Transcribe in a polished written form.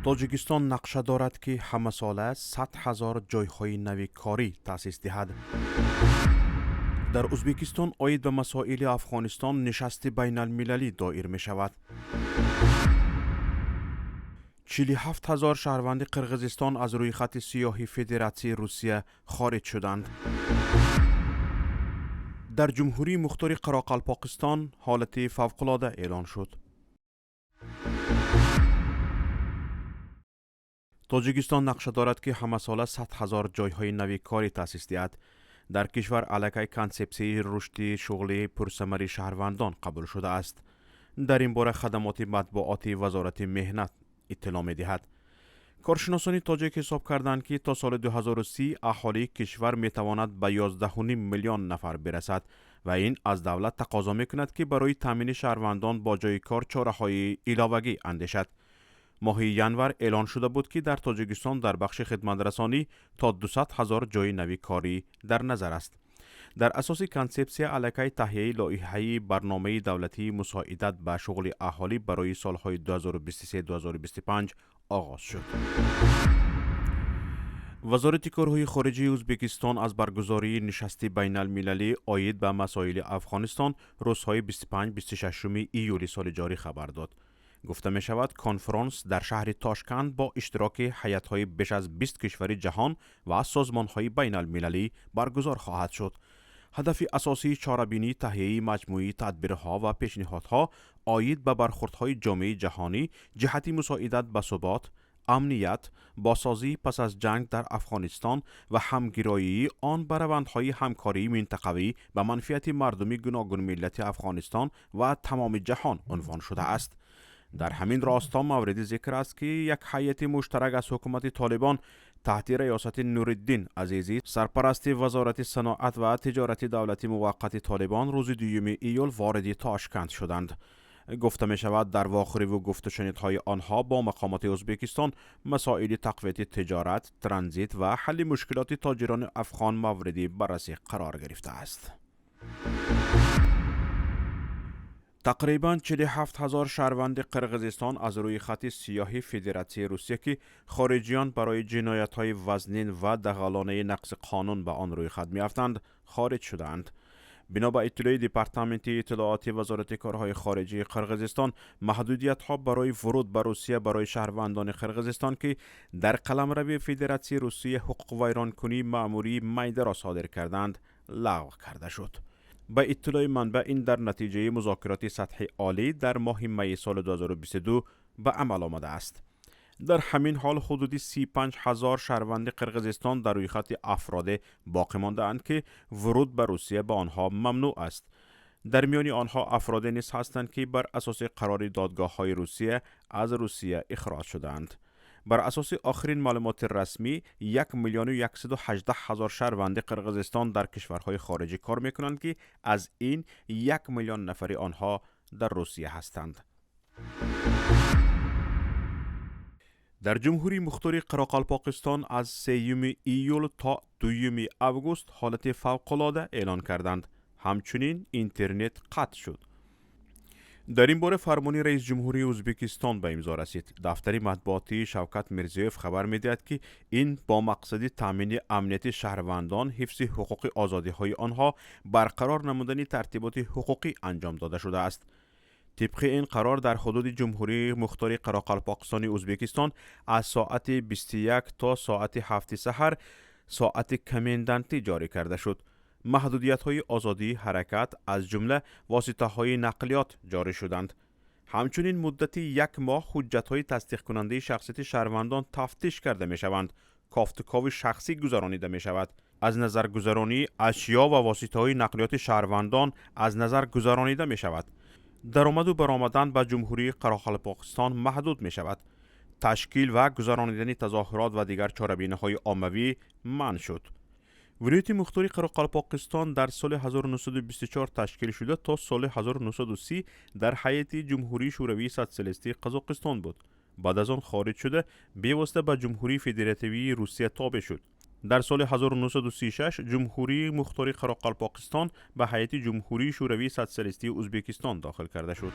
تاجیکستان نقشه دارد که همه ساله 100,000 جایهای نوی کاری تأسیس دهد. در ازبکستان عاید به مسائل افغانستان نشست بین المللی دایر می شود. 47,000 شهروند قرقیزستان از روی خط سیاه فدراسیون روسیه خارج شدند. در جمهوری مختار قراقلپاکستان حالت فوق‌العاده اعلان شد. تاجیکستان نقشه دارد که همه ساله 100,000 جایهای نوی کاری تأسیس دهد. در کشور علیه کانسپسی رشد شغلی پرثمر شهروندان قبول شده است. در این باره خدمات مطبوعاتی وزارت مهنت اطلاع می دهد. کارشناسان تاجیک حساب کردند که تا سال 2030 اهالی کشور می تواند به 11.5 میلیون نفر برسد و این از دولت تقاضا می کند که برای تامین شهروندان با جای کار چاره‌های علاوه‌ای اندیشد. ماه ینور اعلان شده بود که در تاجیکستان در بخش خدمترسانی تا 200,000 جای نوی کاری در نظر است. در اساس کانسپسی علیه تهیه لایحه برنامه دولتی مساعدت به شغل اهالی برای سالهای 2023-2025 آغاز شد. وزارت کارهای خارجه ازبکستان از برگزاری نشست بین المللی عاید به مسائل افغانستان روزهای 25-26 ایولی سال جاری خبر داد. گفته می شود کنفرانس در شهر تاشکند با اشتراک هیئت‌های بیش از 20 کشور جهان و سازمان‌های بین المللی برگزار خواهد شد. هدف اساسی چاره‌بینی تهیه مجموعی تدبیرها و پیشنهادها عاید به برخوردهای جامعه جهانی جهت مساعدت به ثبات، امنیت، بازسازی پس از جنگ در افغانستان و همگرایی آن به روندهای همکاری منطقوی به منفعت مردم گوناگون ملت افغانستان و تمام جهان عنوان شده است. در همین راستا مورد ذکر است که یک هیئت مشترک از حکومت طالبان تحت ریاست نورالدین عزیزی سرپرست وزارت صنعت و تجارت دولتی موقت طالبان روز 2 ایول وارد تاشکند شدند. گفته می شود در واخری و گفت و شنیدهای آنها با مقامات ازبکستان مسائل تقویت تجارت، ترانزیت و حل مشکلات تاجران افغان مورد بررسی قرار گرفته است. تقریباً 47,000 شهروند قرقیزستان از روی خط سیاه فدراسیون روسیه که خارجیان برای جنایت‌های وزنین و دغلانه نقض قانون به آن روی خط می‌افتند خارج شدند. بنا به اطلاع دپارتمنت اطلاعات وزارت کارهای خارجه قرقیزستان، محدودیت‌ها برای ورود به روسیه برای شهروندان قرقیزستان که در قلمرو فدراسیون روسیه حقوق ویرانکنی مأموری میده را صادر کردند لغو کرده شد. با اطلاع منبع این در نتیجه مذاکرات سطح عالی در ماه می سال 2022 به عمل آمده است. در همین حال حدود 35,000 شهروند قرقیزستان در روی خط افراد باقی مانده اند که ورود به روسیه به آنها ممنوع است. در میان آنها افراد نیز هستند که بر اساس قرار دادگاه‌های روسیه از روسیه اخراج شدند. بر اساس آخرین معلومات رسمی 1,118,000 شهروند قرقیزستان در کشورهای خارجی کار میکنند که از این 1 میلیون نفر آنها در روسیه هستند. در جمهوری مختار قراقلپاکستان از 3 ایول تا 2 اوگوست حالت فوق‌العاده اعلان کردند. همچنین اینترنت قطع شد. در این باره فرمان رئیس جمهوری ازبکستان به امضا رسید. دفتر مطبوعاتی شوکت میرزیوف خبر میدهد که این با مقصد تامین امنیت شهروندان، حفظ حقوق آزادی های آنها، برقرار نمودن ترتیبات حقوقی انجام داده شده است. طبق این قرار در حدود جمهوری مختار قراقلپاکستان ازبکستان از ساعت 21 تا ساعت 7 سحر ساعت کمندنتی جاری کرده شد. محدودیت‌های آزادی حرکت از جمله واسطه‌های نقلیات جاری شدند. همچنین مدت 1 ماه حجت‌های تصدیق کننده شخصیت شهروندان تفتیش کرده می‌شوند. کافتکاو شخصی گذرانیده می‌شود. از نظر گذرانی اشیا و واسطه‌های نقلیات شهروندان از نظر گذرانیده می‌شود. درآمد و برآمدن به جمهوری قراقلپاکستان محدود می‌شود. تشکیل و گذرانیدن تظاهرات و دیگر چاره‌بینی‌های عمومی منع شد. ولایت مختار قراقلپاکستان در سال 1924 تشکیل شده تا سال 1930 در هیئت جمهوری شوروی سوسیالیستی قزاقستان بود. بعد از آن خارج شده پیوسته به جمهوری فدراتیوی روسیه تابع شد. در سال 1936 جمهوری مختار قراقلپاکستان به هیئت جمهوری شوروی سوسیالیستی ازبکستان داخل کرده شد.